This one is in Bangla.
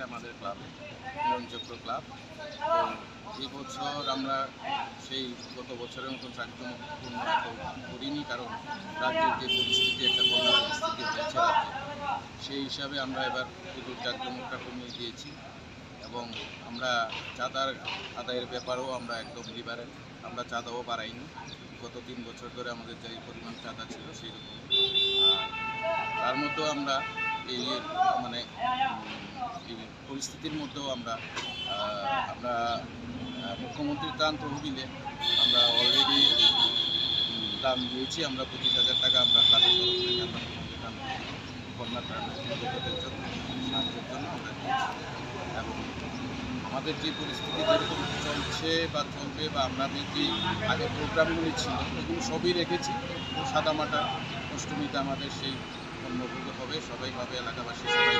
আমাদের ক্লাবে, মিলনচক্র ক্লাব। তো এই বছর আমরা সেই গত বছরের মতন জাঁকজমকপূর্ণ এত করিনি, কারণ রাজ্যের যে পরিস্থিতি, একটা বন্যা পরিস্থিতি হয়েছে রাজ্যে, সেই হিসাবে আমরা এবার পুজোর জাঁকজমকটা কমিয়ে দিয়েছি। এবং আমরা চাঁদার আদায়ের ব্যাপারেও আমরা একদম লিবারেল, আমরা চাঁদাও বাড়াইনি। গত 3 বছর ধরে আমাদের যে পরিমাণ চাঁদা ছিল সেই রকম। তার মধ্যেও আমরা এই মানে এই পরিস্থিতির মধ্যেও আমরা মুখ্যমন্ত্রীর ত্রাণ তহবিলে আমরা অলরেডি দান দিয়েছি। আমরা 25,000 টাকা আমরা ক্লাবের তরফ থেকে আমরা মুখ্যমন্ত্রীর ত্রাণ বন্যা ত্রাণের জন্য সাহায্যের জন্য আমরা দিয়েছি। এবং আমাদের যে পরিস্থিতি যেরকম চলছে বা চলবে, বা আমাদের যে আগে প্রোগ্রামগুলি ছিল এগুলো সবই রেখেছি। সাদামাটা অষ্টমীতে আমাদের সেই অন্নভোগ হবে, সবাই পাবে, এলাকাবাসী সবাই